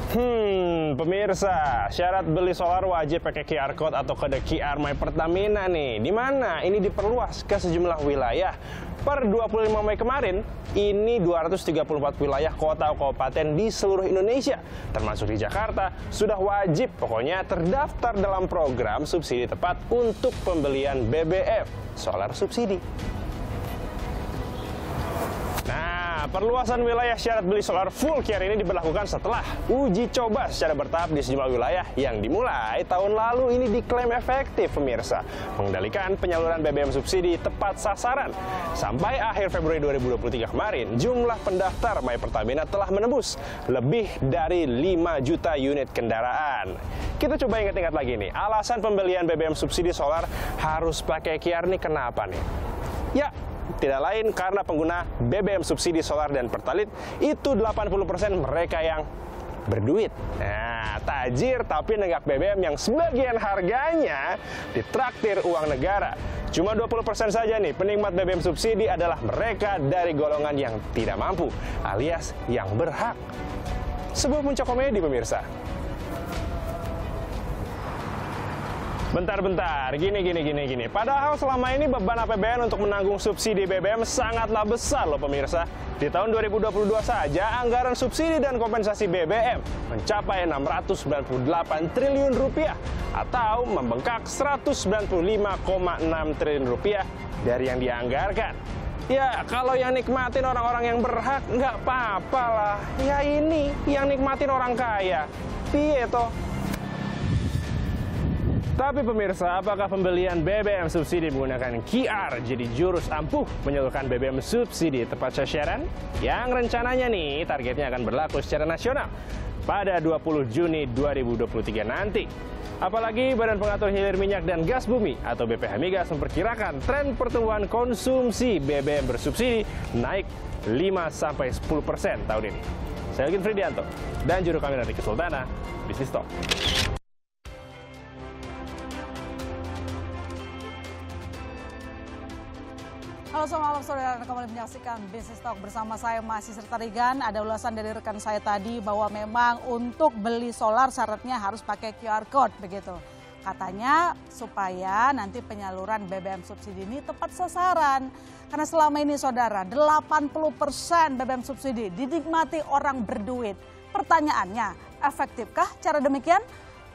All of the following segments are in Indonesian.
Pemirsa, syarat beli solar wajib pakai QR Code atau kode QR My Pertamina nih. Di mana ini diperluas ke sejumlah wilayah. Per 25 Mei kemarin, ini 234 wilayah kota kabupaten di seluruh Indonesia, termasuk di Jakarta, sudah wajib pokoknya terdaftar dalam program subsidi tepat untuk pembelian BBM solar subsidi. Perluasan wilayah syarat beli solar full QR ini diberlakukan setelah uji coba secara bertahap di sejumlah wilayah yang dimulai tahun lalu. Ini diklaim efektif, pemirsa, mengendalikan penyaluran BBM subsidi tepat sasaran. Sampai akhir Februari 2023 kemarin, jumlah pendaftar My Pertamina telah menembus lebih dari 5 juta unit kendaraan. Kita coba ingat-ingat lagi nih, alasan pembelian BBM subsidi solar harus pakai QR nih kenapa nih? Ya, tidak lain karena pengguna BBM subsidi solar dan Pertalite itu 80% mereka yang berduit. Nah, tajir tapi nenggak BBM yang sebagian harganya ditraktir uang negara. Cuma 20% saja nih penikmat BBM subsidi adalah mereka dari golongan yang tidak mampu alias yang berhak. Sebuah puncak komedi, pemirsa. Bentar, gini. Padahal selama ini beban APBN untuk menanggung subsidi BBM sangatlah besar loh, pemirsa. Di tahun 2022 saja, anggaran subsidi dan kompensasi BBM mencapai 698 triliun rupiah atau membengkak 195,6 triliun rupiah dari yang dianggarkan. Ya, kalau yang nikmatin orang-orang yang berhak, nggak apa-apa lah. Ya ini, yang nikmatin orang kaya. Piye toh? Tapi pemirsa, apakah pembelian BBM subsidi menggunakan QR jadi jurus ampuh menyalurkan BBM subsidi tepat sasaran? Yang rencananya nih targetnya akan berlaku secara nasional pada 20 Juni 2023 nanti. Apalagi Badan Pengatur Hilir Minyak dan Gas Bumi atau BPH Migas memperkirakan tren pertumbuhan konsumsi BBM bersubsidi naik 5-10% tahun ini. Saya Elgin Fridianto dan juru kamera Riki Sultana, Bisnis Talk. Halo, selamat malam saudara, Anda kembali menyaksikan Bisnis Talk bersama saya Masih Serta Regan. Ada ulasan dari rekan saya tadi bahwa memang untuk beli solar syaratnya harus pakai QR Code begitu. Katanya supaya nanti penyaluran BBM subsidi ini tepat sasaran. Karena selama ini saudara, 80% BBM subsidi dinikmati orang berduit. Pertanyaannya, efektifkah cara demikian?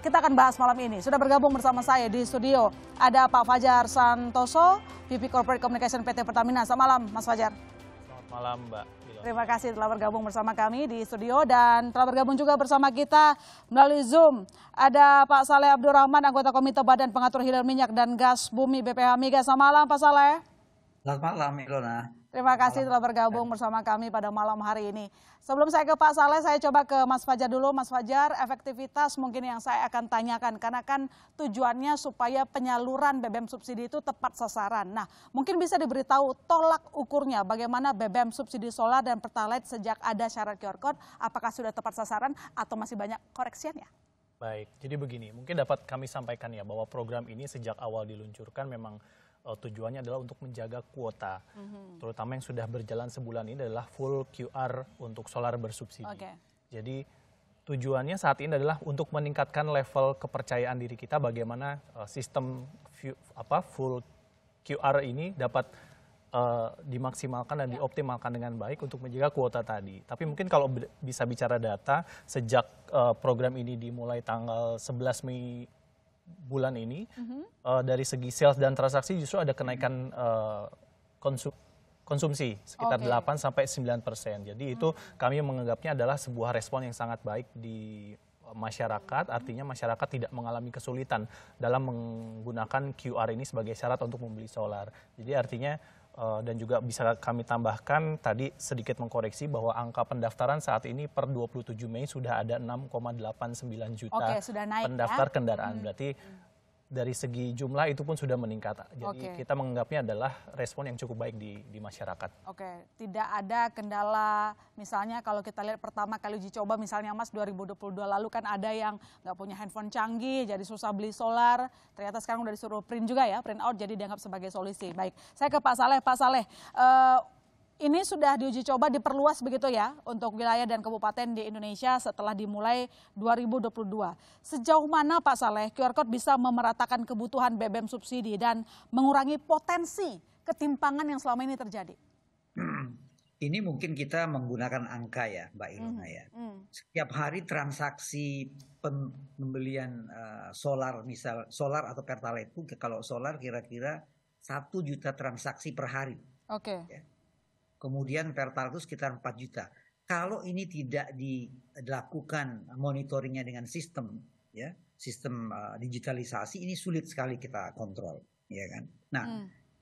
Kita akan bahas malam ini. Sudah bergabung bersama saya di studio. Ada Pak Fajar Santoso, VP Corporate Communication PT Pertamina. Selamat malam, Mas Fajar. Selamat malam, Mbak. Terima kasih telah bergabung bersama kami di studio dan telah bergabung juga bersama kita melalui Zoom. Ada Pak Saleh Abdurrahman, anggota Komite Badan Pengatur Hilir Minyak dan Gas Bumi BPH Migas. Selamat malam, Pak Saleh. Selamat malam, Ilona. Terima kasih telah bergabung bersama kami pada malam hari ini. Sebelum saya ke Pak Saleh, saya coba ke Mas Fajar dulu. Mas Fajar, efektivitas mungkin yang saya akan tanyakan. Karena kan tujuannya supaya penyaluran BBM subsidi itu tepat sasaran. Nah, mungkin bisa diberitahu tolak ukurnya bagaimana BBM subsidi solar dan Pertalite sejak ada syarat QR Code. Apakah sudah tepat sasaran atau masih banyak koreksiannya? Baik, jadi begini, mungkin dapat kami sampaikan ya bahwa program ini sejak awal diluncurkan memang tujuannya adalah untuk menjaga kuota, terutama yang sudah berjalan sebulan ini adalah full QR untuk solar bersubsidi. Jadi tujuannya saat ini adalah untuk meningkatkan level kepercayaan diri kita bagaimana sistem full QR ini dapat dimaksimalkan dan dioptimalkan dengan baik untuk menjaga kuota tadi. Tapi mungkin kalau bisa bicara data, sejak program ini dimulai tanggal 11 Mei bulan ini, dari segi sales dan transaksi justru ada kenaikan konsumsi sekitar 8-9%. Jadi itu kami menganggapnya adalah sebuah respon yang sangat baik di masyarakat, artinya masyarakat tidak mengalami kesulitan dalam menggunakan QR ini sebagai syarat untuk membeli solar. Jadi artinya dan juga bisa kami tambahkan tadi sedikit mengkoreksi bahwa angka pendaftaran saat ini per 27 Mei sudah ada 6,89 juta sudah naik, pendaftar kendaraan. Berarti dari segi jumlah itu pun sudah meningkat. Jadi kita menganggapnya adalah respon yang cukup baik di masyarakat. Tidak ada kendala, misalnya kalau kita lihat pertama kali uji coba misalnya Mas 2022 lalu kan ada yang nggak punya handphone canggih jadi susah beli solar, ternyata sekarang udah disuruh print juga ya, print out jadi dianggap sebagai solusi. Baik, saya ke Pak Saleh. Pak Saleh, ini sudah diuji coba diperluas begitu ya untuk wilayah dan kabupaten di Indonesia setelah dimulai 2022. Sejauh mana Pak Saleh QR Code bisa memeratakan kebutuhan BBM subsidi dan mengurangi potensi ketimpangan yang selama ini terjadi? Ini mungkin kita menggunakan angka ya Mbak Ilona ya. Setiap hari transaksi pembelian solar, misal solar atau pertalite itu, kalau solar kira-kira 1 juta transaksi per hari. Oke. Ya. Kemudian pertalite itu sekitar 4 juta. Kalau ini tidak dilakukan monitoringnya dengan sistem, ya, sistem digitalisasi, ini sulit sekali kita kontrol, ya kan. Nah,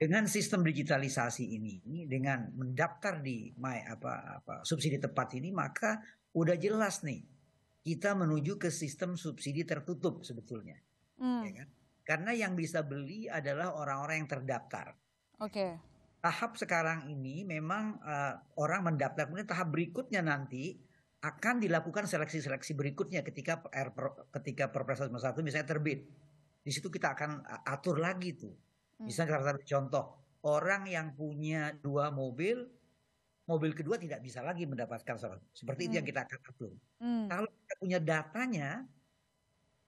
dengan sistem digitalisasi ini, dengan mendaftar di subsidi tepat ini, maka udah jelas nih kita menuju ke sistem subsidi tertutup sebetulnya, ya kan? Karena yang bisa beli adalah orang-orang yang terdaftar. Oke. Tahap sekarang ini memang orang mendaftar, kemudian tahap berikutnya nanti akan dilakukan seleksi-seleksi berikutnya ketika Perpres 51 misalnya terbit. Di situ kita akan atur lagi tuh. Misalnya salah satu contoh, orang yang punya 2 mobil, mobil kedua tidak bisa lagi mendapatkan solar. Seperti itu yang kita akan atur. Kalau kita punya datanya,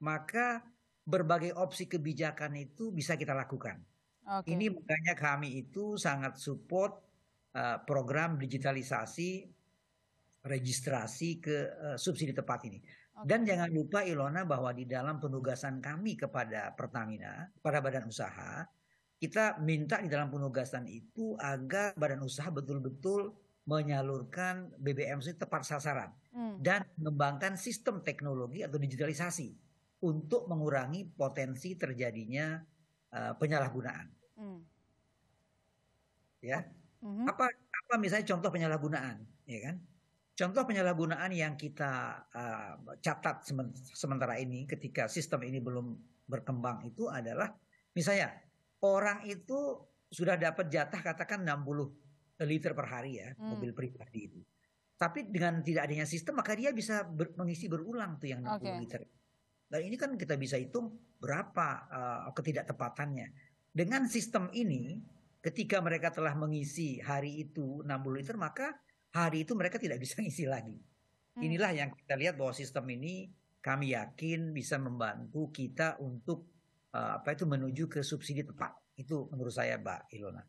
maka berbagai opsi kebijakan itu bisa kita lakukan. Okay. Ini makanya kami itu sangat support program digitalisasi registrasi ke subsidi tepat ini. Okay. Dan jangan lupa Ilona bahwa di dalam penugasan kami kepada Pertamina, pada badan usaha, kita minta di dalam penugasan itu agar badan usaha betul-betul menyalurkan BBM tepat sasaran dan mengembangkan sistem teknologi atau digitalisasi untuk mengurangi potensi terjadinya penyalahgunaan. Ya, apa misalnya contoh penyalahgunaan, ya kan? Contoh penyalahgunaan yang kita catat sementara ini ketika sistem ini belum berkembang itu adalah misalnya orang itu sudah dapat jatah katakan 60 liter per hari ya, mobil pribadi itu. Tapi dengan tidak adanya sistem maka dia bisa mengisi berulang tuh yang 60 liter. Dan ini kan kita bisa hitung berapa ketidaktepatannya. Dengan sistem ini, ketika mereka telah mengisi hari itu 60 liter, maka hari itu mereka tidak bisa ngisi lagi. Inilah yang kita lihat bahwa sistem ini kami yakin bisa membantu kita untuk menuju ke subsidi tepat. Itu menurut saya Mbak Ilona.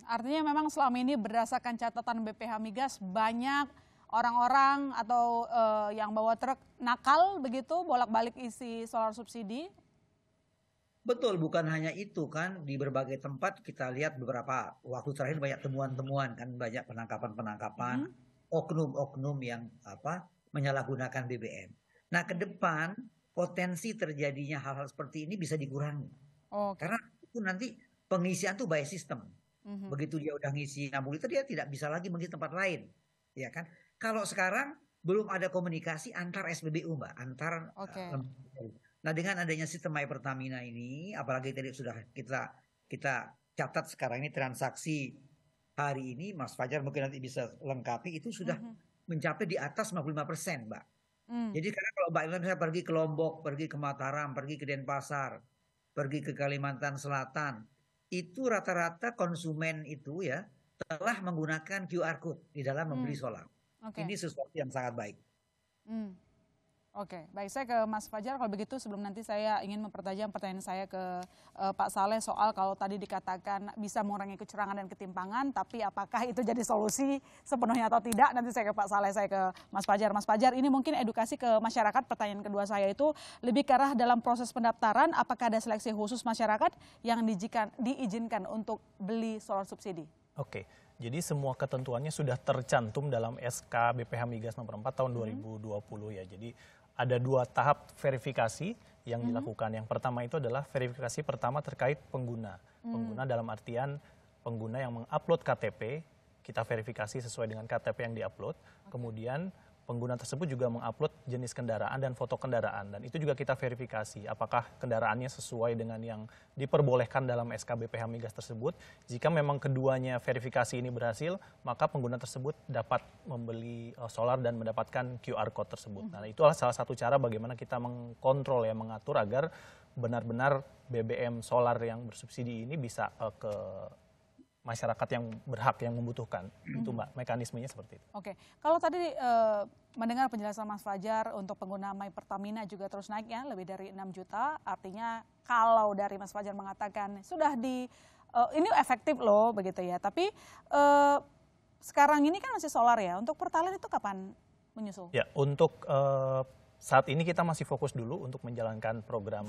Artinya memang selama ini berdasarkan catatan BPH Migas banyak orang-orang atau yang bawa truk nakal begitu bolak-balik isi solar subsidi? Betul, bukan hanya itu kan, di berbagai tempat kita lihat beberapa waktu terakhir banyak temuan-temuan kan, banyak penangkapan-penangkapan oknum-oknum yang menyalahgunakan BBM. Nah, ke depan potensi terjadinya hal-hal seperti ini bisa dikurangi. Karena itu nanti pengisian tuh by system. Begitu dia udah ngisi 60 liter dia tidak bisa lagi mengisi tempat lain, ya kan? Kalau sekarang belum ada komunikasi antar SPBU Mbak, antar nah dengan adanya sistem My Pertamina ini, apalagi tadi sudah kita catat sekarang ini transaksi hari ini, Mas Fajar mungkin nanti bisa lengkapi, itu sudah mencapai di atas 55% Mbak. Jadi karena kalau Mbak Ilona misalnya pergi ke Lombok, pergi ke Mataram, pergi ke Denpasar, pergi ke Kalimantan Selatan, itu rata-rata konsumen itu ya telah menggunakan QR Code di dalam membeli solar. Ini sesuatu yang sangat baik. Oke, baik, saya ke Mas Fajar. Kalau begitu sebelum nanti saya ingin mempertajam pertanyaan saya ke Pak Saleh soal kalau tadi dikatakan bisa mengurangi kecurangan dan ketimpangan, tapi apakah itu jadi solusi sepenuhnya atau tidak? Nanti saya ke Pak Saleh, saya ke Mas Fajar. Mas Fajar, ini mungkin edukasi ke masyarakat. Pertanyaan kedua saya itu lebih ke arah dalam proses pendaftaran, apakah ada seleksi khusus masyarakat yang diizinkan untuk beli solar subsidi? Oke. Jadi semua ketentuannya sudah tercantum dalam SK BPH Migas nomor 4 tahun 2020 ya. Jadi ada 2 tahap verifikasi yang dilakukan. Yang pertama itu adalah verifikasi pertama terkait pengguna. Pengguna dalam artian pengguna yang mengupload KTP, kita verifikasi sesuai dengan KTP yang diupload. Kemudian pengguna tersebut juga mengupload jenis kendaraan dan foto kendaraan. Dan itu juga kita verifikasi apakah kendaraannya sesuai dengan yang diperbolehkan dalam SK BPH Migas tersebut. Jika memang keduanya verifikasi ini berhasil, maka pengguna tersebut dapat membeli solar dan mendapatkan QR Code tersebut. Nah, itulah salah satu cara bagaimana kita mengkontrol ya, mengatur agar benar-benar BBM solar yang bersubsidi ini bisa masyarakat yang berhak, yang membutuhkan. Itu Mbak, mekanismenya seperti itu. Oke, kalau tadi mendengar penjelasan Mas Fajar untuk pengguna My Pertamina juga terus naik ya, lebih dari 6 juta. Artinya kalau dari Mas Fajar mengatakan sudah ini efektif loh begitu ya. Tapi sekarang ini kan masih solar ya. Untuk Pertalite itu kapan menyusul? Ya, untuk saat ini kita masih fokus dulu untuk menjalankan program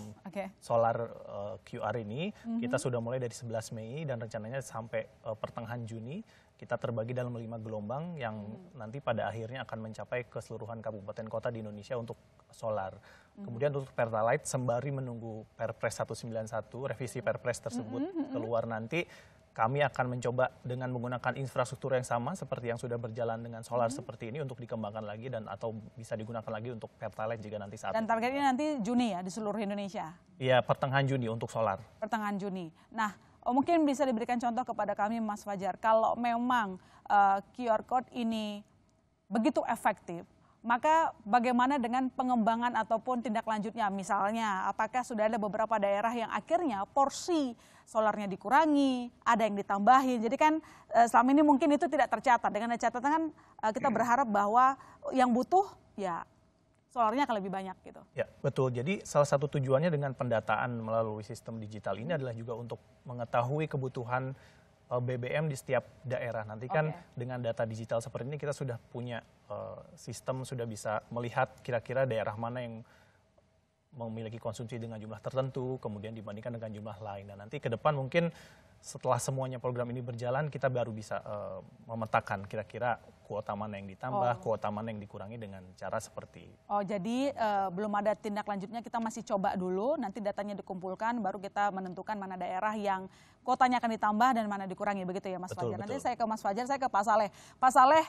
solar QR ini. Kita sudah mulai dari 11 Mei dan rencananya sampai pertengahan Juni kita terbagi dalam 5 gelombang yang nanti pada akhirnya akan mencapai keseluruhan kabupaten kota di Indonesia untuk solar. Kemudian untuk Pertalite sembari menunggu Perpres 191, revisi Perpres tersebut keluar nanti, kami akan mencoba dengan menggunakan infrastruktur yang sama seperti yang sudah berjalan dengan solar seperti ini untuk dikembangkan lagi dan atau bisa digunakan lagi untuk Pertalite jika nanti saat. Dan targetnya nanti Juni ya di seluruh Indonesia? Iya, pertengahan Juni untuk solar. Pertengahan Juni. Nah, mungkin bisa diberikan contoh kepada kami Mas Fajar, kalau memang QR Code ini begitu efektif, maka bagaimana dengan pengembangan ataupun tindak lanjutnya? Misalnya, apakah sudah ada beberapa daerah yang akhirnya porsi solarnya dikurangi, ada yang ditambahin. Jadi kan selama ini mungkin itu tidak tercatat. Dengan catatan kan kita berharap bahwa yang butuh ya solarnya akan lebih banyak gitu. Ya, betul. Jadi salah satu tujuannya dengan pendataan melalui sistem digital ini adalah juga untuk mengetahui kebutuhan BBM di setiap daerah. Nanti kan dengan data digital seperti ini kita sudah punya sistem, sudah bisa melihat kira-kira daerah mana yang memiliki konsumsi dengan jumlah tertentu, kemudian dibandingkan dengan jumlah lain. Dan nanti ke depan mungkin setelah semuanya program ini berjalan, kita baru bisa memetakan kira-kira kuota mana yang ditambah, kuota mana yang dikurangi dengan cara seperti. Jadi belum ada tindak lanjutnya, kita masih coba dulu, nanti datanya dikumpulkan, baru kita menentukan mana daerah yang kuotanya akan ditambah dan mana dikurangi, begitu ya Mas Fajar. Nanti saya ke Mas Fajar, saya ke Pak Saleh. Pak Saleh,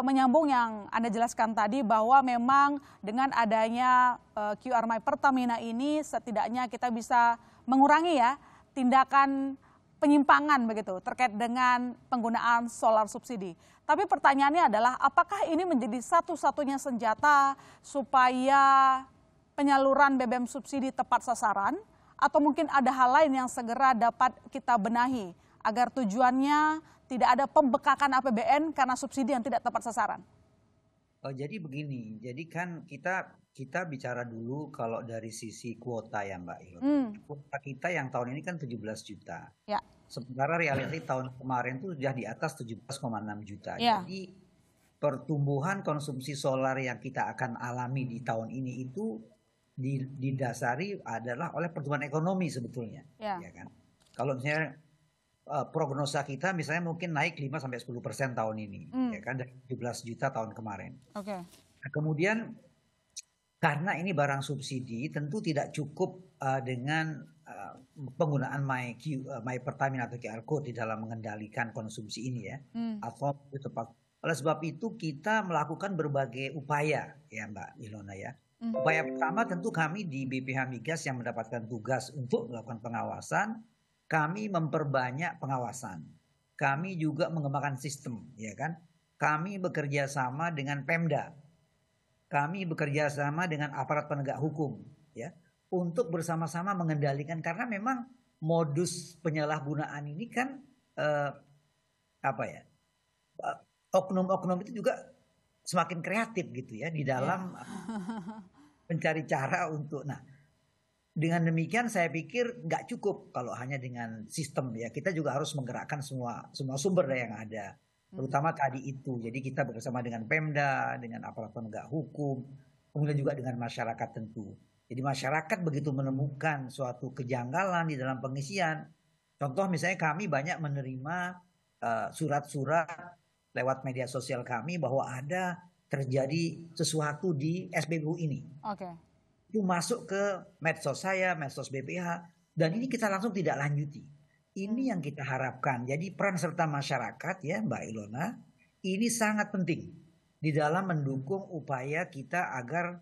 menyambung yang Anda jelaskan tadi bahwa memang dengan adanya QR My Pertamina ini setidaknya kita bisa mengurangi ya tindakan penyimpangan begitu terkait dengan penggunaan solar subsidi. Tapi pertanyaannya adalah apakah ini menjadi satu-satunya senjata supaya penyaluran BBM subsidi tepat sasaran atau mungkin ada hal lain yang segera dapat kita benahi agar tujuannya tidak ada pembekakan APBN karena subsidi yang tidak tepat sasaran? Jadi begini, jadi kan kita bicara dulu kalau dari sisi kuota ya Mbak Ilham. Kuota kita yang tahun ini kan 17 juta. Ya. Sementara reality tahun kemarin itu sudah di atas 17,6 juta. Ya. Jadi pertumbuhan konsumsi solar yang kita akan alami di tahun ini itu didasari adalah oleh pertumbuhan ekonomi sebetulnya. Ya kan? Kalau misalnya prognosa kita misalnya mungkin naik 5-10% tahun ini, ya kan, dari 17 juta tahun kemarin. Nah, kemudian karena ini barang subsidi, tentu tidak cukup dengan penggunaan My Pertamina atau QR Code di dalam mengendalikan konsumsi ini ya, atau tepat. Oleh sebab itu kita melakukan berbagai upaya ya Mbak Ilona ya. Upaya pertama tentu kami di BPH Migas yang mendapatkan tugas untuk melakukan pengawasan. Kami memperbanyak pengawasan. Kami juga mengembangkan sistem, ya kan? Kami bekerja sama dengan Pemda. Kami bekerja sama dengan aparat penegak hukum, ya, untuk bersama-sama mengendalikan karena memang modus penyalahgunaan ini kan oknum-oknum itu juga semakin kreatif gitu ya di dalam mencari cara untuk dengan demikian saya pikir nggak cukup kalau hanya dengan sistem ya. Kita juga harus menggerakkan semua sumber daya yang ada. Terutama tadi itu. Jadi kita bersama dengan Pemda, dengan aparat penegak hukum, kemudian juga dengan masyarakat tentu. Jadi masyarakat begitu menemukan suatu kejanggalan di dalam pengisian. Contoh misalnya kami banyak menerima surat-surat lewat media sosial kami bahwa ada terjadi sesuatu di SPBU ini. Itu masuk ke medsos saya, medsos BPH, dan ini kita langsung tidak lanjuti. Ini yang kita harapkan. Jadi peran serta masyarakat ya Mbak Ilona, ini sangat penting di dalam mendukung upaya kita agar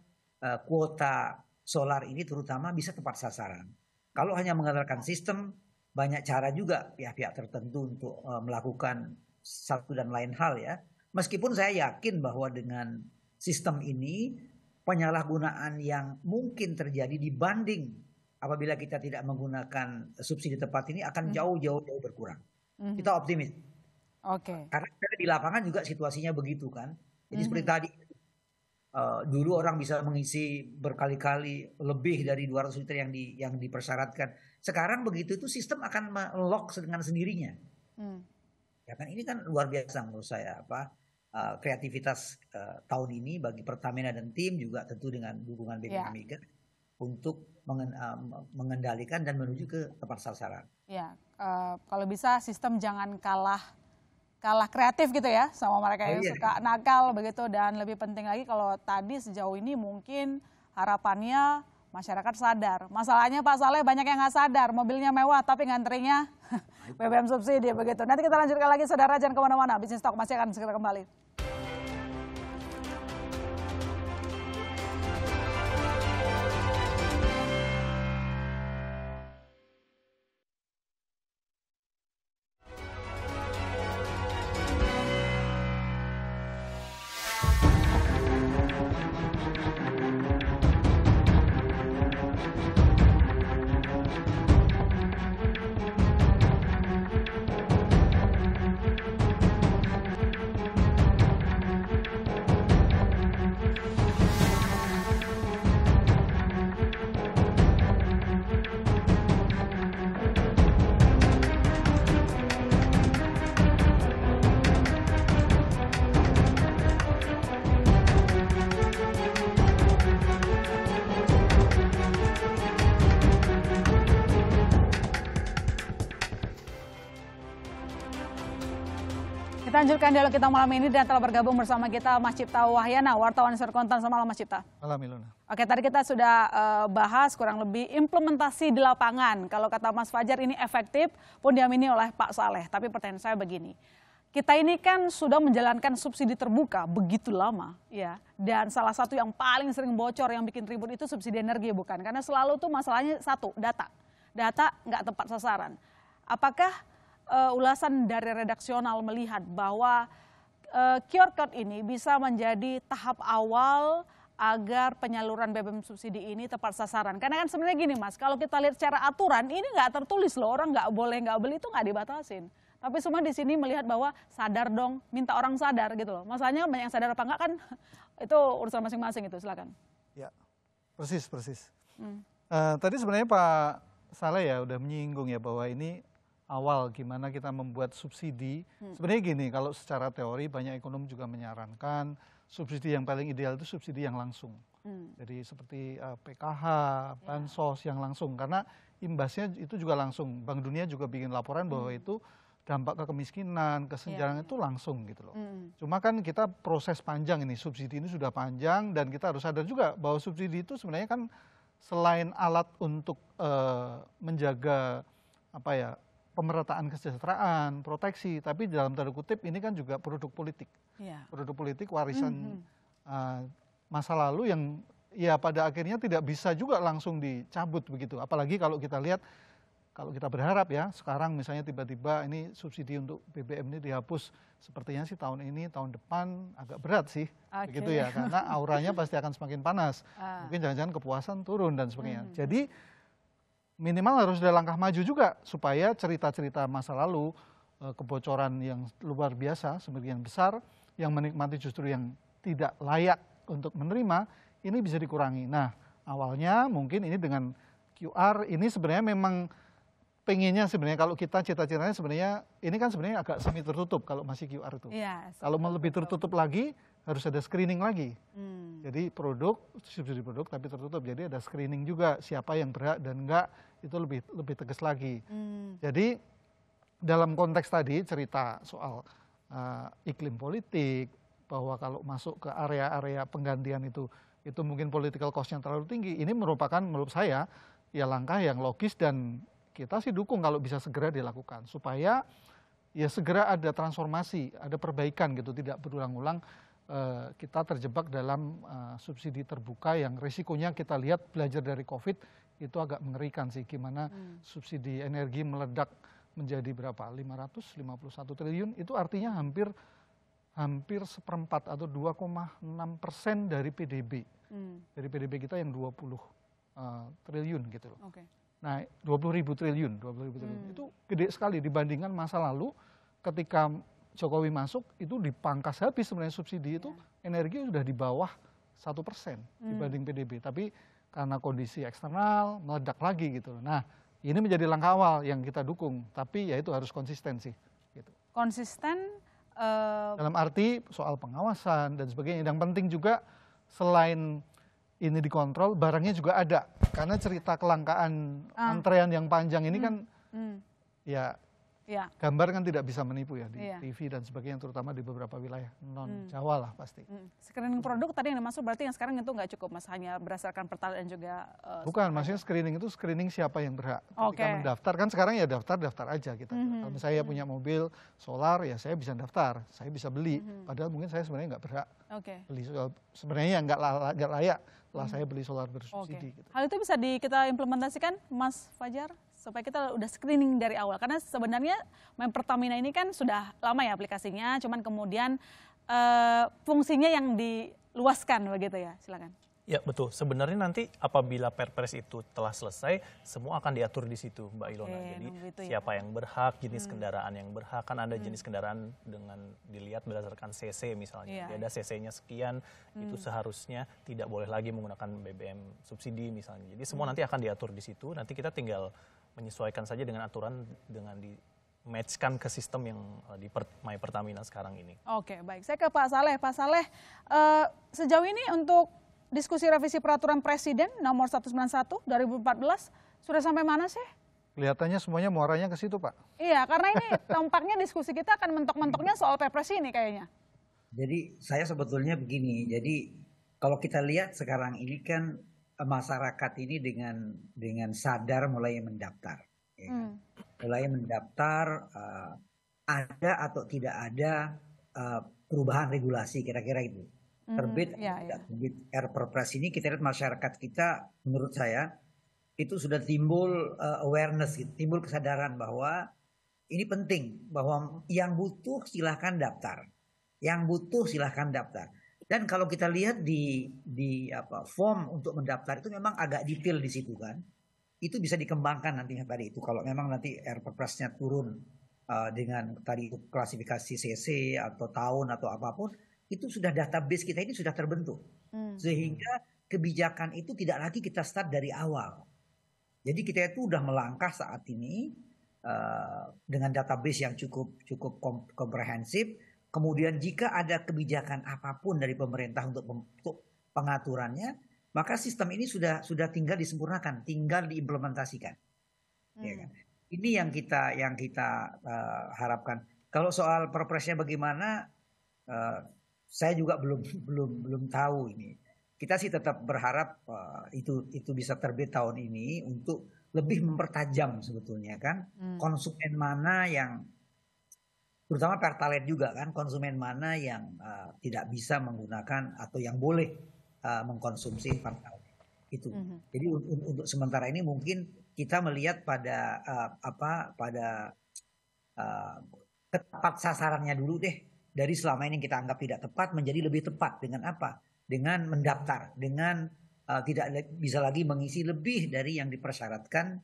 kuota solar ini terutama bisa tepat sasaran. Kalau hanya mengandalkan sistem, banyak cara juga pihak-pihak tertentu untuk melakukan satu dan lain hal ya. Meskipun saya yakin bahwa dengan sistem ini penyalahgunaan yang mungkin terjadi dibanding apabila kita tidak menggunakan subsidi tepat ini akan jauh berkurang. kita optimis. Oke. Karena di lapangan juga situasinya begitu kan. Jadi seperti tadi, dulu orang bisa mengisi berkali-kali lebih dari 200 liter yang dipersyaratkan. Sekarang begitu itu sistem akan melock dengan sendirinya. Ya kan, ini kan luar biasa menurut saya kreativitas tahun ini bagi Pertamina dan tim, juga tentu dengan dukungan BPK Migas untuk mengendalikan dan menuju ke tepat sasaran. Ya, kalau bisa sistem jangan kalah kreatif gitu ya sama mereka yang suka nakal begitu. Dan lebih penting lagi, kalau tadi sejauh ini mungkin harapannya masyarakat sadar. Masalahnya Pak Saleh banyak yang nggak sadar, mobilnya mewah tapi nganterinnya BBM subsidi begitu. Nanti kita lanjutkan lagi, saudara, jangan kemana-mana. Bisnis Talk masih akan segera kembali. Kita lanjutkan dialog kita malam ini dan telah bergabung bersama kita Mas Cipta Wahyana, wartawan Serkontan. Selamat malam Mas Cipta. Malam Ilona. Oke, tadi kita sudah bahas kurang lebih implementasi di lapangan. Kalau kata Mas Fajar ini efektif pun diamini oleh Pak Saleh. Tapi pertanyaan saya begini, kita ini kan sudah menjalankan subsidi terbuka begitu lama, ya. Dan salah satu yang paling sering bocor yang bikin ribut itu subsidi energi, bukan? Karena selalu tuh masalahnya satu, data nggak tepat sasaran. Apakah ulasan dari redaksional melihat bahwa QR Code ini bisa menjadi tahap awal agar penyaluran BBM subsidi ini tepat sasaran? Karena kan sebenarnya gini Mas, kalau kita lihat secara aturan ini nggak tertulis loh, orang nggak boleh nggak beli itu nggak dibatasin. Tapi semua di sini melihat bahwa sadar dong, minta orang sadar gitu loh. Masalahnya banyak yang sadar apa enggak kan itu urusan masing-masing itu, silakan. Ya, persis. Tadi sebenarnya Pak Saleh ya udah menyinggung ya bahwa ini awal gimana kita membuat subsidi. Sebenarnya gini, kalau secara teori banyak ekonom juga menyarankan subsidi yang paling ideal itu subsidi yang langsung. Jadi seperti PKH, bansos yang langsung, karena imbasnya itu juga langsung. Bank Dunia juga bikin laporan bahwa itu dampak ke kemiskinan, kesenjangan itu langsung gitu loh. Cuma kan kita proses panjang ini, subsidi ini sudah panjang dan kita harus sadar juga bahwa subsidi itu sebenarnya kan selain alat untuk menjaga pemerataan kesejahteraan, proteksi, tapi dalam tanda kutip ini kan juga produk politik. Produk politik warisan masa lalu yang ya pada akhirnya tidak bisa juga langsung dicabut begitu. Apalagi kalau kita lihat, kalau kita berharap ya sekarang misalnya tiba-tiba ini subsidi untuk BBM ini dihapus, sepertinya sih tahun ini, tahun depan agak berat sih. Begitu ya, karena auranya pasti akan semakin panas. Mungkin jangan-jangan kepuasan turun dan sebagainya. Jadi minimal harus ada langkah maju juga supaya cerita-cerita masa lalu, kebocoran yang luar biasa, sebagian besar, yang menikmati justru yang tidak layak untuk menerima, ini bisa dikurangi. Nah, awalnya mungkin ini dengan QR, ini sebenarnya memang pengennya sebenarnya kalau kita cita-citanya sebenarnya, ini kan sebenarnya agak semi tertutup kalau masih QR itu. Kalau mau lebih tertutup lagi, harus ada screening lagi. Jadi subsidi produk tapi tertutup. Jadi ada screening juga siapa yang berhak dan enggak, itu lebih tegas lagi. Jadi dalam konteks tadi cerita soal iklim politik, bahwa kalau masuk ke area-area penggantian itu mungkin political cost yang terlalu tinggi. Ini merupakan menurut saya ya langkah yang logis dan kita sih dukung kalau bisa segera dilakukan supaya ya segera ada transformasi, ada perbaikan gitu, tidak berulang-ulang kita terjebak dalam subsidi terbuka yang risikonya kita lihat belajar dari COVID itu agak mengerikan sih, gimana subsidi energi meledak menjadi berapa, 551 triliun, itu artinya hampir seperempat atau 2,6% dari PDB. Dari PDB kita yang 20 triliun gitu loh. Nah, 20.000 triliun itu gede sekali dibandingkan masa lalu ketika Jokowi masuk itu dipangkas habis sebenarnya subsidi itu energi sudah di bawah 1% dibanding PDB. Tapi karena kondisi eksternal meledak lagi gitu. Nah, ini menjadi langkah awal yang kita dukung. Tapi ya itu harus konsisten sih. Gitu. Konsisten dalam arti soal pengawasan dan sebagainya. Yang penting juga selain ini dikontrol, barangnya juga ada. Karena cerita kelangkaan antrean yang panjang ini kan ya gambar kan tidak bisa menipu ya di TV dan sebagainya, terutama di beberapa wilayah non Jawa lah pasti. Screening produk tadi yang dimaksud berarti yang sekarang itu nggak cukup Mas, hanya berdasarkan pertanyaan juga. Bukan, maksudnya screening itu screening siapa yang berhak. Ketika mendaftar kan sekarang ya daftar aja kita. Kalau saya punya mobil solar ya saya bisa daftar, saya bisa beli. Padahal mungkin saya sebenarnya nggak berhak beli solar. Sebenarnya nggak layak lah saya beli solar bersubsidi. Gitu. Hal itu bisa kita implementasikan Mas Fajar? Supaya kita udah screening dari awal. Karena sebenarnya Pertamina ini kan sudah lama ya aplikasinya, cuman kemudian fungsinya yang diluaskan begitu ya, silakan. Ya betul, sebenarnya nanti apabila Perpres itu telah selesai, semua akan diatur di situ Mbak Ilona. Jadi siapa yang berhak, jenis kendaraan yang berhak, kan ada jenis kendaraan dengan dilihat berdasarkan CC misalnya. Jadi ada CC-nya sekian, itu seharusnya tidak boleh lagi menggunakan BBM subsidi misalnya. Jadi semua nanti akan diatur di situ, nanti kita tinggal menyesuaikan saja dengan aturan dengan di-matchkan ke sistem yang di My Pertamina sekarang ini. Oke, baik. Saya ke Pak Saleh. Pak Saleh, sejauh ini untuk diskusi revisi peraturan Presiden nomor 191 2014 sudah sampai mana sih? Kelihatannya semuanya muaranya ke situ, Pak. Iya, karena ini tampaknya diskusi kita akan mentok-mentoknya soal Perpres ini kayaknya. Jadi saya sebetulnya begini, jadi kalau kita lihat sekarang ini kan masyarakat ini dengan sadar mulai mendaftar. Ya kan? Mulai mendaftar, ada atau tidak ada perubahan regulasi, kira-kira itu. Terbit Perpres ini kita lihat masyarakat kita menurut saya itu sudah timbul awareness, timbul kesadaran bahwa ini penting, bahwa yang butuh silahkan daftar, dan kalau kita lihat di form untuk mendaftar itu memang agak detail di situ kan, itu bisa dikembangkan nantinya tadi itu kalau memang nanti Perpresnya turun dengan tadi klasifikasi CC atau tahun atau apapun. Itu sudah database kita ini sudah terbentuk. Sehingga kebijakan itu tidak lagi kita start dari awal. Jadi kita itu udah melangkah saat ini dengan database yang cukup komprehensif. Kemudian jika ada kebijakan apapun dari pemerintah untuk pengaturannya, maka sistem ini sudah tinggal disempurnakan, tinggal diimplementasikan. Ya kan? Ini yang kita harapkan. Kalau soal Perpresnya bagaimana? Saya juga belum tahu ini. Kita sih tetap berharap itu bisa terbit tahun ini untuk lebih mempertajam sebetulnya kan konsumen mana yang, terutama Pertalite juga kan, konsumen mana yang tidak bisa menggunakan atau yang boleh mengkonsumsi Pertalite itu. Jadi untuk sementara ini mungkin kita melihat pada tepat sasarannya dulu deh. Dari selama ini kita anggap tidak tepat menjadi lebih tepat dengan apa? Dengan mendaftar, dengan tidak bisa lagi mengisi lebih dari yang dipersyaratkan,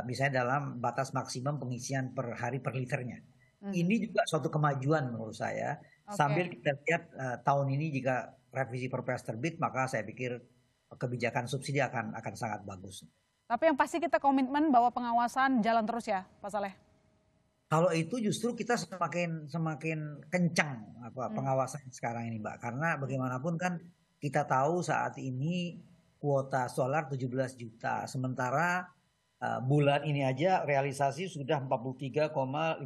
misalnya dalam batas maksimum pengisian per hari per liternya. Ini juga suatu kemajuan menurut saya. Sambil kita lihat tahun ini jika revisi Perpres terbit, maka saya pikir kebijakan subsidi akan sangat bagus. Tapi yang pasti kita komitmen bahwa pengawasan jalan terus ya, Pak Saleh. Kalau itu justru kita semakin kencang pengawasan sekarang ini, Mbak. Karena bagaimanapun kan kita tahu saat ini kuota solar 17 juta. Sementara bulan ini aja realisasi sudah 43,59%.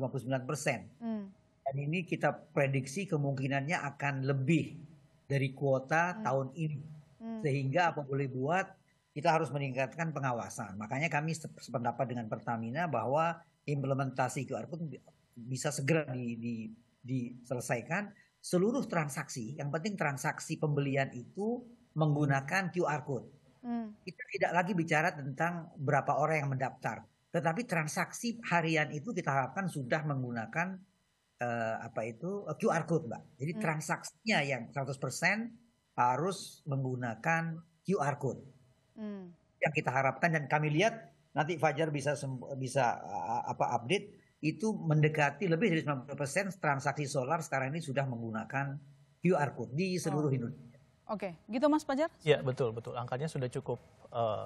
Dan ini kita prediksi kemungkinannya akan lebih dari kuota tahun ini. Sehingga apa boleh buat, kita harus meningkatkan pengawasan. Makanya kami sependapat dengan Pertamina bahwa implementasi QR Code bisa segera diselesaikan. Seluruh transaksi, yang penting transaksi pembelian itu menggunakan QR Code. Kita tidak lagi bicara tentang berapa orang yang mendaftar, tetapi transaksi harian itu kita harapkan sudah menggunakan QR Code, Mbak. Jadi transaksinya yang 100% harus menggunakan QR Code. Yang kita harapkan dan kami lihat nanti Fajar bisa update, itu mendekati lebih dari 90% transaksi solar sekarang ini sudah menggunakan QR code di seluruh Indonesia. Oke, gitu Mas Fajar? Iya, betul. Angkanya sudah cukup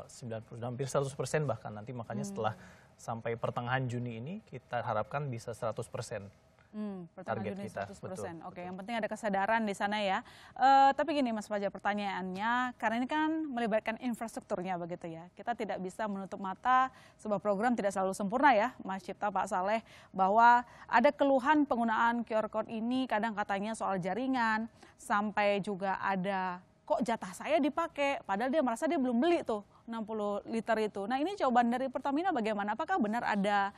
90, hampir 100% bahkan nanti, makanya setelah sampai pertengahan Juni ini kita harapkan bisa 100%. Pertengahan target Juni kita. 100%. Betul, Oke, yang penting ada kesadaran di sana ya. Tapi gini Mas Fajar, pertanyaannya, karena ini kan melibatkan infrastrukturnya begitu ya. Kita tidak bisa menutup mata, sebuah program tidak selalu sempurna ya, Mas Cipta, Pak Saleh, bahwa ada keluhan penggunaan QR Code ini, kadang katanya soal jaringan, sampai juga ada kok jatah saya dipakai, padahal dia merasa dia belum beli tuh 60 liter itu. Nah ini jawaban dari Pertamina bagaimana? Apakah benar ada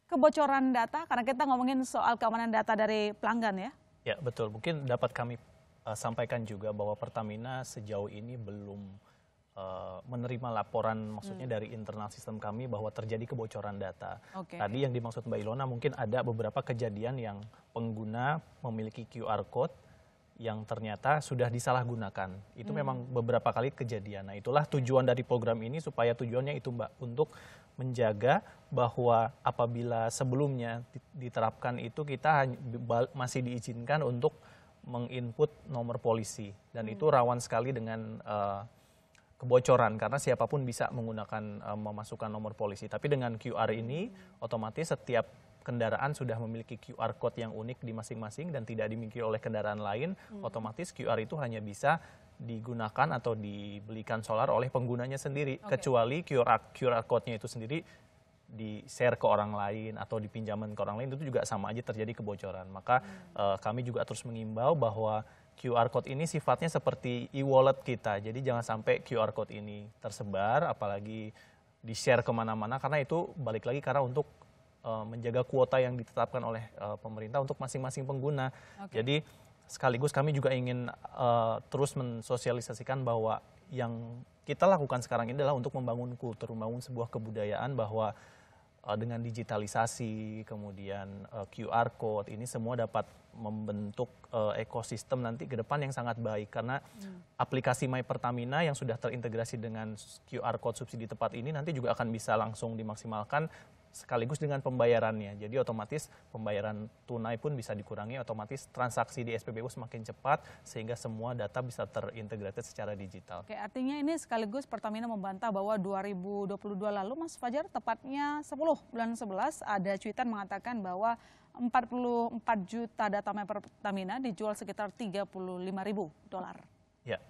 kebocoran data, karena kita ngomongin soal keamanan data dari pelanggan ya? Ya betul, mungkin dapat kami sampaikan juga bahwa Pertamina sejauh ini belum menerima laporan, maksudnya dari internal sistem kami bahwa terjadi kebocoran data. Tadi yang dimaksud Mbak Ilona, mungkin ada beberapa kejadian yang pengguna memiliki QR Code yang ternyata sudah disalahgunakan. Itu memang beberapa kali kejadian. Nah itulah tujuan dari program ini, supaya tujuannya itu Mbak, untuk menjaga bahwa apabila sebelumnya diterapkan itu kita masih diizinkan untuk menginput nomor polisi. Dan itu rawan sekali dengan kebocoran, karena siapapun bisa menggunakan memasukkan nomor polisi. Tapi dengan QR ini otomatis setiap kendaraan sudah memiliki QR Code yang unik di masing-masing dan tidak dimiliki oleh kendaraan lain, otomatis QR itu hanya bisa digunakan atau dibelikan solar oleh penggunanya sendiri, kecuali QR Code-nya itu sendiri di-share ke orang lain atau dipinjaman ke orang lain, itu juga sama aja terjadi kebocoran. Maka kami juga terus mengimbau bahwa QR Code ini sifatnya seperti e-wallet kita, jadi jangan sampai QR Code ini tersebar, apalagi di-share kemana-mana, karena itu balik lagi karena untuk menjaga kuota yang ditetapkan oleh pemerintah untuk masing-masing pengguna. Jadi sekaligus kami juga ingin terus mensosialisasikan bahwa yang kita lakukan sekarang ini adalah untuk membangun kultur, membangun sebuah kebudayaan bahwa dengan digitalisasi, kemudian QR Code, ini semua dapat membentuk ekosistem nanti ke depan yang sangat baik. Karena aplikasi My Pertamina yang sudah terintegrasi dengan QR Code subsidi tepat ini nanti juga akan bisa langsung dimaksimalkan sekaligus dengan pembayarannya. Jadi otomatis pembayaran tunai pun bisa dikurangi, otomatis transaksi di SPBU semakin cepat sehingga semua data bisa terintegrated secara digital. Oke, artinya ini sekaligus Pertamina membantah bahwa 2022 lalu Mas Fajar, tepatnya 10 bulan 11, ada cuitan mengatakan bahwa 44 juta data My Pertamina dijual sekitar $35.000. Ya,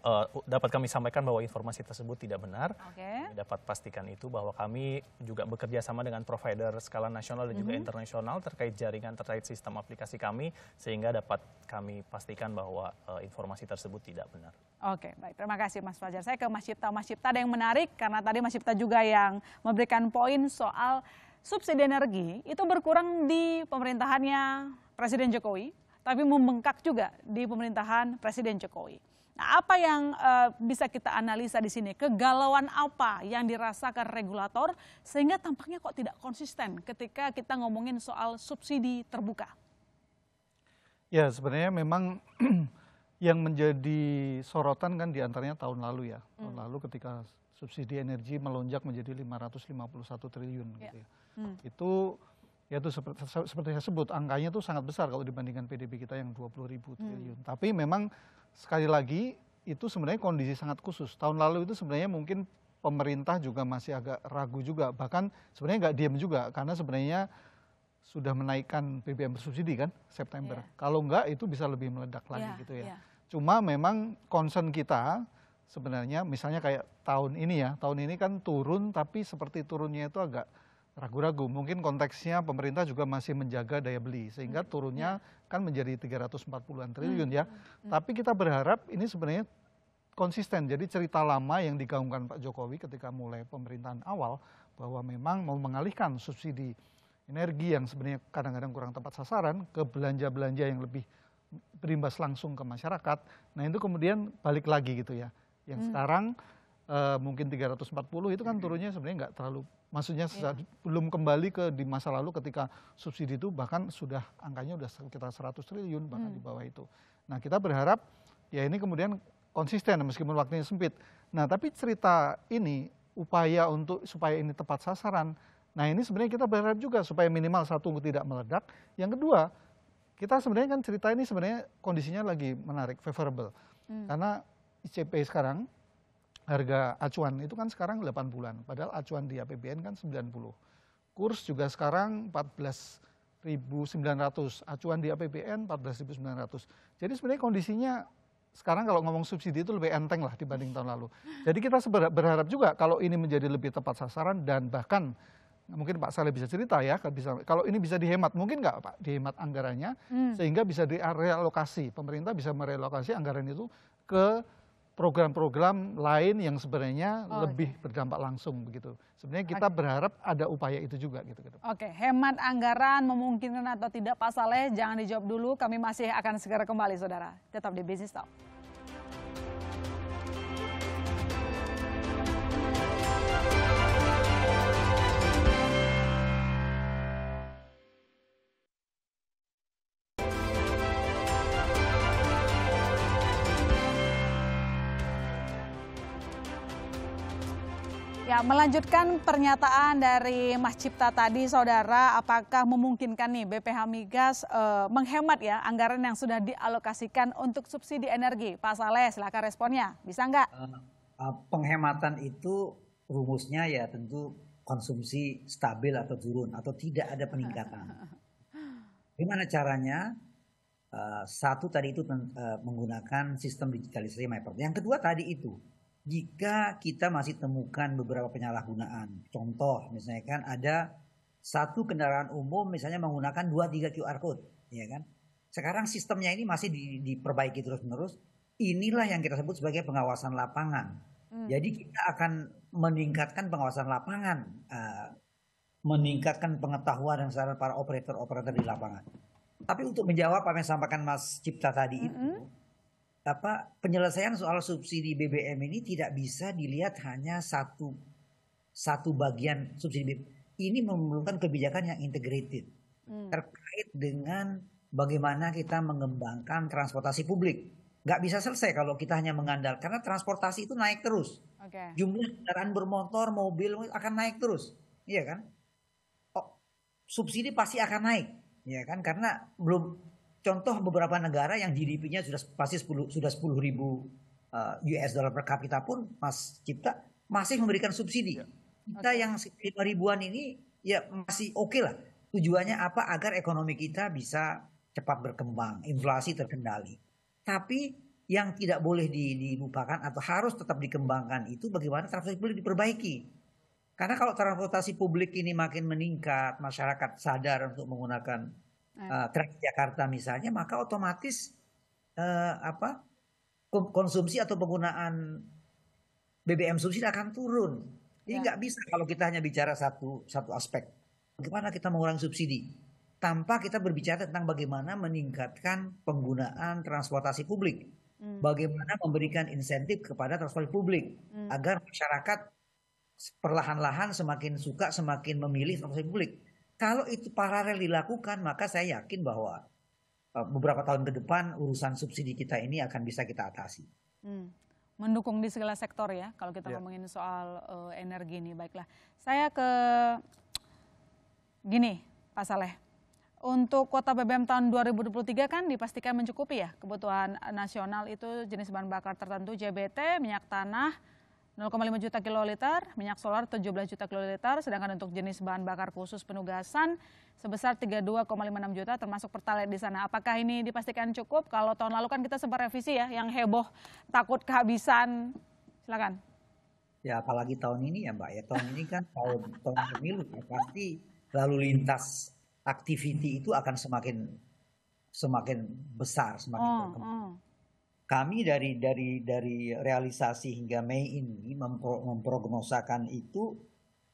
dapat kami sampaikan bahwa informasi tersebut tidak benar. Kami dapat pastikan itu bahwa kami juga bekerja sama dengan provider skala nasional dan juga internasional terkait jaringan, terkait sistem aplikasi kami, sehingga dapat kami pastikan bahwa informasi tersebut tidak benar. Oke, baik. Terima kasih Mas Fajar. Saya ke Mas Cipta. Mas Cipta, ada yang menarik karena tadi Mas Cipta juga yang memberikan poin soal subsidi energi itu berkurang di pemerintahannya Presiden Jokowi, tapi membengkak juga di pemerintahan Presiden Jokowi. Nah, apa yang bisa kita analisa di sini? Kegalauan apa yang dirasakan regulator sehingga tampaknya kok tidak konsisten ketika kita ngomongin soal subsidi terbuka? Ya, sebenarnya memang yang menjadi sorotan kan diantaranya tahun lalu ya. Tahun lalu ketika subsidi energi melonjak menjadi 551 triliun gitu ya. Itu ya itu seperti saya sebut, angkanya itu sangat besar kalau dibandingkan PDB kita yang 20.000 triliun. Tapi memang sekali lagi itu sebenarnya kondisi sangat khusus. Tahun lalu itu sebenarnya mungkin pemerintah juga masih agak ragu juga, bahkan sebenarnya nggak diam juga karena sebenarnya sudah menaikkan BBM bersubsidi kan September. Kalau nggak itu bisa lebih meledak lagi gitu ya. Cuma memang concern kita sebenarnya misalnya kayak tahun ini ya, tahun ini kan turun tapi seperti turunnya itu agak ragu-ragu. Mungkin konteksnya pemerintah juga masih menjaga daya beli sehingga turunnya kan menjadi 340-an triliun ya. Tapi kita berharap ini sebenarnya konsisten. Jadi cerita lama yang digaungkan Pak Jokowi ketika mulai pemerintahan awal bahwa memang mau mengalihkan subsidi energi yang sebenarnya kadang-kadang kurang tepat sasaran ke belanja-belanja yang lebih berimbas langsung ke masyarakat. Nah itu kemudian balik lagi gitu ya. Yang sekarang mungkin 340 itu kan turunnya sebenarnya nggak terlalu, maksudnya belum kembali ke di masa lalu ketika subsidi itu bahkan sudah angkanya udah sekitar 100 triliun bahkan di bawah itu. Nah kita berharap ya ini kemudian konsisten meskipun waktunya sempit. Nah tapi cerita ini upaya untuk supaya ini tepat sasaran. Nah ini sebenarnya kita berharap juga supaya minimal satu tidak meledak. Yang kedua, kita sebenarnya kan cerita ini sebenarnya kondisinya lagi menarik, favorable. Karena ICP sekarang, harga acuan itu kan sekarang 8 bulan, padahal acuan di APBN kan 90. Kurs juga sekarang 14.900, acuan di APBN 14.900. Jadi sebenarnya kondisinya sekarang kalau ngomong subsidi itu lebih enteng lah dibanding tahun lalu. Jadi kita berharap juga kalau ini menjadi lebih tepat sasaran dan bahkan mungkin Pak Saleh bisa cerita ya, kalau ini bisa dihemat, mungkin nggak Pak dihemat anggarannya sehingga bisa direlokasi, pemerintah bisa merelokasi anggaran itu ke program-program lain yang sebenarnya lebih berdampak langsung begitu. Sebenarnya kita berharap ada upaya itu juga gitu. Oke, hemat anggaran memungkinkan atau tidak Pak Saleh, jangan dijawab dulu, kami masih akan segera kembali saudara. Tetap di Business Talk. Ya, melanjutkan pernyataan dari Mas Cipta tadi, saudara, apakah memungkinkan nih BPH Migas menghemat ya anggaran yang sudah dialokasikan untuk subsidi energi? Pak Saleh, silakan responnya, bisa nggak? Penghematan itu rumusnya ya tentu konsumsi stabil atau turun atau tidak ada peningkatan. Gimana caranya? Satu tadi itu menggunakan sistem digitalisasi MyPort. Yang kedua tadi itu, jika kita masih temukan beberapa penyalahgunaan, contoh misalnya kan ada satu kendaraan umum misalnya menggunakan 2-3 QR code, ya kan? Sekarang sistemnya ini masih diperbaiki terus-menerus. Inilah yang kita sebut sebagai pengawasan lapangan. Jadi kita akan meningkatkan pengawasan lapangan, meningkatkan pengetahuan dan kesadaran para operator di lapangan. Tapi untuk menjawab apa yang disampaikan Mas Cipta tadi itu, penyelesaian soal subsidi BBM ini tidak bisa dilihat hanya satu bagian subsidi BBM. Ini memerlukan kebijakan yang integrated terkait dengan bagaimana kita mengembangkan transportasi publik. Nggak bisa selesai kalau kita hanya mengandalkan, karena transportasi itu naik terus. Jumlah kendaraan bermotor, mobil akan naik terus, iya kan? Subsidi pasti akan naik, ya kan? Karena belum. Contoh beberapa negara yang GDP-nya pasti sudah 10.000 US dollar per kapita pun Mas Cipta masih memberikan subsidi. Kita yang 5 ribuan ini ya masih oke lah. Tujuannya apa? Agar ekonomi kita bisa cepat berkembang, inflasi terkendali. Tapi yang tidak boleh dilupakan atau harus tetap dikembangkan itu bagaimana transportasi publik diperbaiki. Karena kalau transportasi publik ini makin meningkat, masyarakat sadar untuk menggunakan Transjakarta misalnya, maka otomatis konsumsi atau penggunaan BBM subsidi akan turun. Jadi nggak bisa kalau kita hanya bicara satu aspek. Bagaimana kita mengurangi subsidi tanpa kita berbicara tentang bagaimana meningkatkan penggunaan transportasi publik, bagaimana memberikan insentif kepada transportasi publik agar masyarakat perlahan-lahan semakin suka, semakin memilih transportasi publik. Kalau itu paralel dilakukan, maka saya yakin bahwa beberapa tahun ke depan urusan subsidi kita ini akan bisa kita atasi. Mendukung di segala sektor ya, kalau kita ngomongin soal energi ini. Baiklah, saya ke gini Pak Saleh. Untuk kuota BBM tahun 2023 kan dipastikan mencukupi ya kebutuhan nasional itu jenis bahan bakar tertentu JBT, minyak tanah 0,5 juta kiloliter, minyak solar 17 juta kiloliter, sedangkan untuk jenis bahan bakar khusus penugasan sebesar 32,56 juta termasuk Pertalite di sana. Apakah ini dipastikan cukup? Kalau tahun lalu kan kita sempat revisi ya, yang heboh takut kehabisan. Silakan. Ya apalagi tahun ini ya Mbak ya, tahun ini kan tahun pemilu ya, pasti lalu lintas activity itu akan semakin besar, semakin berkembang. Kami dari realisasi hingga Mei ini memprognosakan itu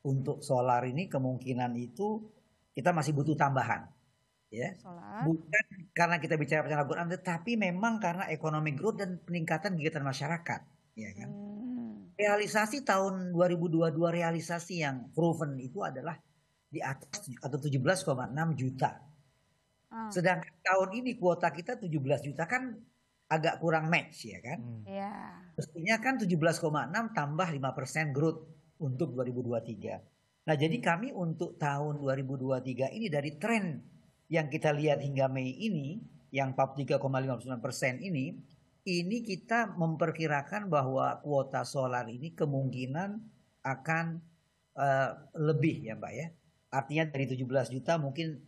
untuk solar ini kemungkinan itu kita masih butuh tambahan, ya. Bukan karena kita bicara penyalahgunaan, tetapi memang karena economic growth dan peningkatan kegiatan masyarakat, ya kan. Realisasi tahun 2022 realisasi yang proven itu adalah di atas atau 17,6 juta. Sedangkan tahun ini kuota kita 17 juta kan agak kurang match ya kan. Mestinya kan 17,6 tambah 5% growth untuk 2023. Nah, jadi kami untuk tahun 2023 ini dari tren yang kita lihat hingga Mei ini, yang 43,59% ini kita memperkirakan bahwa kuota solar ini kemungkinan akan lebih ya Mbak ya. Artinya dari 17 juta mungkin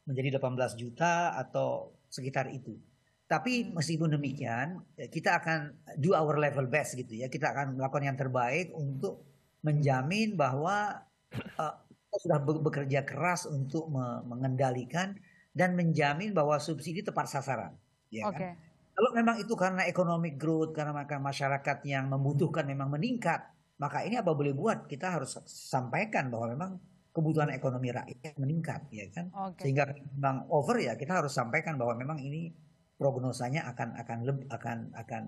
menjadi 18 juta atau sekitar itu. Tapi meskipun demikian, kita akan do our level best gitu ya. Kita akan melakukan yang terbaik untuk menjamin bahwa kita sudah bekerja keras untuk mengendalikan dan menjamin bahwa subsidi tepat sasaran. Ya kan? Kalau memang itu karena economic growth, karena masyarakat yang membutuhkan memang meningkat, maka ini apa boleh buat, kita harus sampaikan bahwa memang kebutuhan ekonomi rakyat meningkat, ya kan? Sehingga memang over ya kita harus sampaikan bahwa memang ini prognosanya akan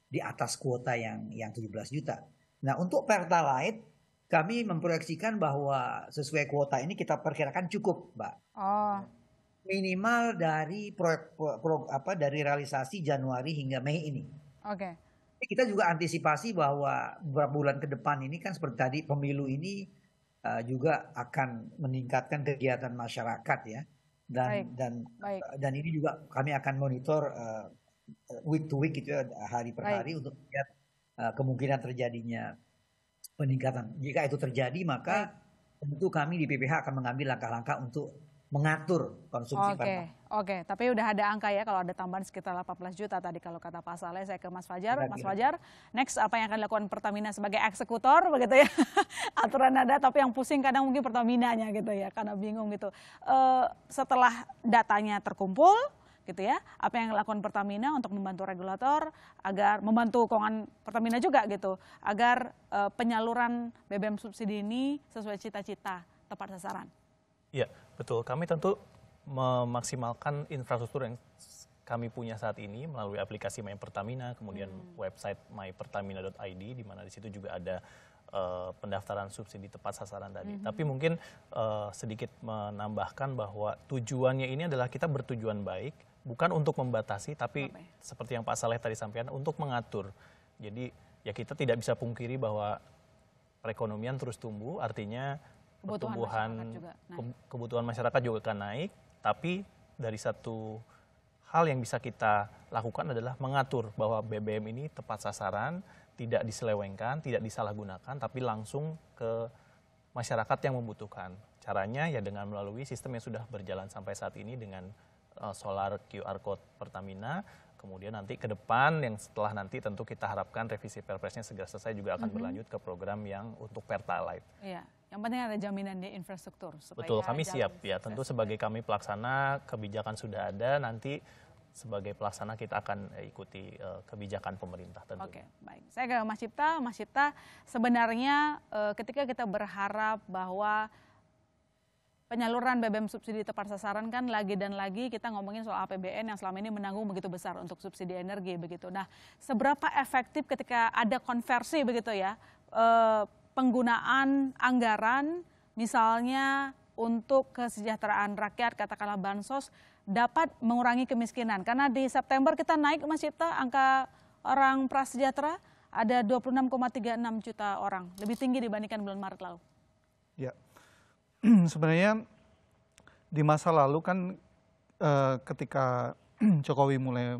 di atas kuota yang 17 juta. Nah, untuk Pertalite kami memproyeksikan bahwa sesuai kuota ini kita perkirakan cukup, Mbak. Minimal dari dari realisasi Januari hingga Mei ini. Kita juga antisipasi bahwa beberapa bulan ke depan ini kan seperti tadi pemilu ini juga akan meningkatkan kegiatan masyarakat ya, dan ini juga kami akan monitor week to week gitu ya, hari per hari untuk melihat kemungkinan terjadinya peningkatan. Jika itu terjadi maka tentu kami di PPH akan mengambil langkah-langkah untuk mengatur konsumsi Oke, tapi udah ada angka ya kalau ada tambahan sekitar 18 juta tadi kalau kata Pak Saleh. Saya ke Mas Fajar. Mas Fajar, next apa yang akan dilakukan Pertamina sebagai eksekutor begitu ya? Aturan ada tapi yang pusing kadang mungkin Pertaminanya gitu ya, karena bingung gitu. Setelah datanya terkumpul gitu ya, apa yang dilakukan Pertamina untuk membantu regulator agar membantu keuangan Pertamina juga gitu, agar penyaluran BBM subsidi ini sesuai cita-cita tepat sasaran? Iya, betul. Kami tentu memaksimalkan infrastruktur yang kami punya saat ini melalui aplikasi My Pertamina, kemudian website mypertamina.id, di mana di situ juga ada pendaftaran subsidi tepat sasaran tadi. Tapi mungkin sedikit menambahkan bahwa tujuannya ini adalah kita bertujuan baik, bukan untuk membatasi, tapi seperti yang Pak Saleh tadi sampaikan, untuk mengatur. Jadi ya kita tidak bisa pungkiri bahwa perekonomian terus tumbuh, artinya kebutuhan masyarakat juga akan naik, tapi dari satu hal yang bisa kita lakukan adalah mengatur bahwa BBM ini tepat sasaran, tidak diselewengkan, tidak disalahgunakan, tapi langsung ke masyarakat yang membutuhkan. Caranya ya dengan melalui sistem yang sudah berjalan sampai saat ini dengan solar QR code Pertamina. Kemudian nanti ke depan yang setelah nanti tentu kita harapkan revisi Perpresnya segera selesai juga akan berlanjut ke program yang untuk Pertalite. Iya, yang penting ada jaminan di infrastruktur. Betul, kami siap ya. Tentu sebagai kami pelaksana kebijakan sudah ada, nanti sebagai pelaksana kita akan ikuti kebijakan pemerintah tentunya. Oke, baik. Saya ke Mas Cipta. Mas Cipta, sebenarnya ketika kita berharap bahwa penyaluran BBM subsidi tepat sasaran kan lagi dan lagi kita ngomongin soal APBN yang selama ini menanggung begitu besar untuk subsidi energi begitu. Nah, seberapa efektif ketika ada konversi begitu ya, penggunaan anggaran misalnya untuk kesejahteraan rakyat, katakanlah bansos, dapat mengurangi kemiskinan. Karena di September kita naik, Mas Cipta, angka orang prasejahtera ada 26,36 juta orang, lebih tinggi dibandingkan bulan Maret lalu. Ya. Sebenarnya di masa lalu kan ketika Jokowi mulai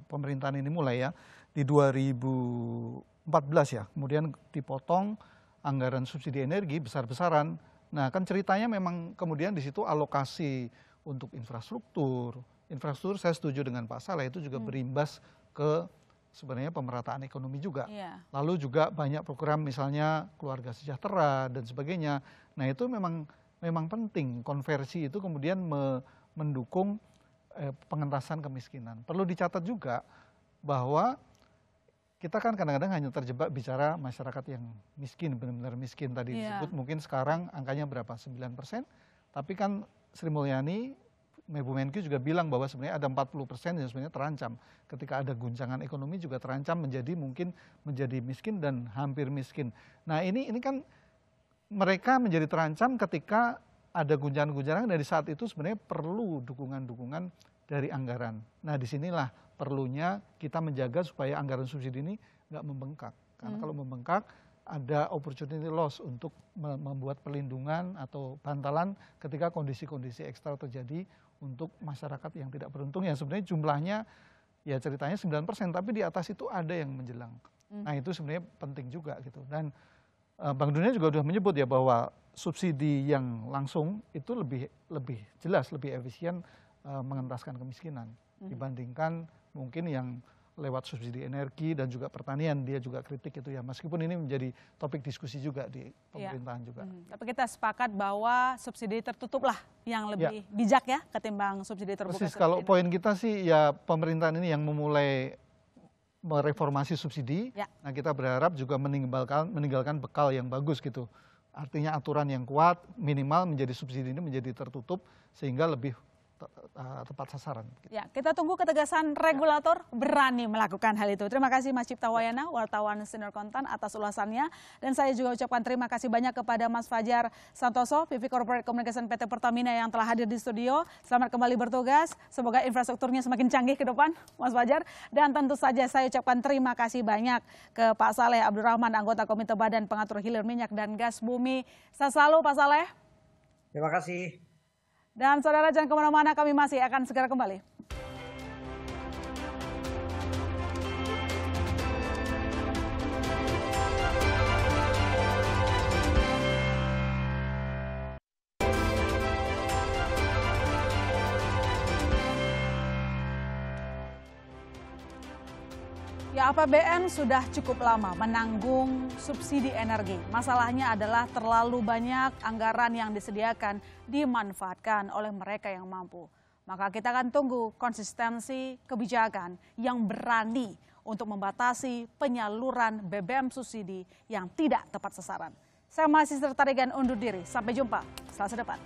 pemerintahan ini mulai ya di 2014 ya, kemudian dipotong anggaran subsidi energi besar-besaran. Nah kan ceritanya memang kemudian di situ alokasi untuk infrastruktur saya setuju dengan Pak Saleh itu juga berimbas ke sebenarnya pemerataan ekonomi juga. Lalu juga banyak program misalnya keluarga sejahtera dan sebagainya. Nah itu memang penting, konversi itu kemudian mendukung pengentasan kemiskinan. Perlu dicatat juga bahwa kita kan kadang-kadang hanya terjebak bicara masyarakat yang miskin, benar-benar miskin tadi disebut, mungkin sekarang angkanya berapa, 9%. Tapi kan Sri Mulyani, Bu Menkyu juga bilang bahwa sebenarnya ada 40% yang sebenarnya terancam. Ketika ada guncangan ekonomi juga terancam mungkin menjadi miskin dan hampir miskin. Nah ini kan mereka menjadi terancam ketika ada guncangan-guncangan, dari saat itu sebenarnya perlu dukungan-dukungan dari anggaran. Nah disinilah perlunya kita menjaga supaya anggaran subsidi ini nggak membengkak. Karena kalau membengkak ada opportunity loss untuk membuat perlindungan atau bantalan ketika kondisi-kondisi ekstra terjadi untuk masyarakat yang tidak beruntung, yang sebenarnya jumlahnya ya ceritanya 9%, tapi di atas itu ada yang menjelang. Nah itu sebenarnya penting juga gitu. Dan Bank Dunia juga sudah menyebut ya bahwa subsidi yang langsung itu lebih jelas, lebih efisien mengentaskan kemiskinan dibandingkan mungkin yang lewat subsidi energi dan juga pertanian. Dia juga kritik itu ya, meskipun ini menjadi topik diskusi juga di pemerintahan juga. Tapi kita sepakat bahwa subsidi tertutup lah yang lebih bijak ya ketimbang subsidi terbuka. Persis, kalau poin kita sih ya pemerintahan ini yang memulai mereformasi subsidi. Nah kita berharap juga meninggalkan bekal yang bagus gitu. Artinya aturan yang kuat, minimal menjadi subsidi ini menjadi tertutup sehingga lebih tepat sasaran. Ya, kita tunggu ketegasan regulator berani melakukan hal itu. Terima kasih Mas Cipta Wayana, wartawan Senior Kontan atas ulasannya. Dan saya juga ucapkan terima kasih banyak kepada Mas Fajar Santoso, VP Corporate Communication PT Pertamina yang telah hadir di studio. Selamat kembali bertugas. Semoga infrastrukturnya semakin canggih ke depan, Mas Fajar. Dan tentu saja saya ucapkan terima kasih banyak ke Pak Saleh Abdurrahman, anggota Komite Badan Pengatur Hilir Minyak dan Gas Bumi. Sehat selalu Pak Saleh. Terima kasih. Dan saudara jangan kemana-mana, kami masih akan segera kembali. Ya, APBN sudah cukup lama menanggung subsidi energi. Masalahnya adalah terlalu banyak anggaran yang disediakan dimanfaatkan oleh mereka yang mampu. Maka kita akan tunggu konsistensi kebijakan yang berani untuk membatasi penyaluran BBM subsidi yang tidak tepat sasaran. Saya masih Tarigan undur diri. Sampai jumpa Selasa depan.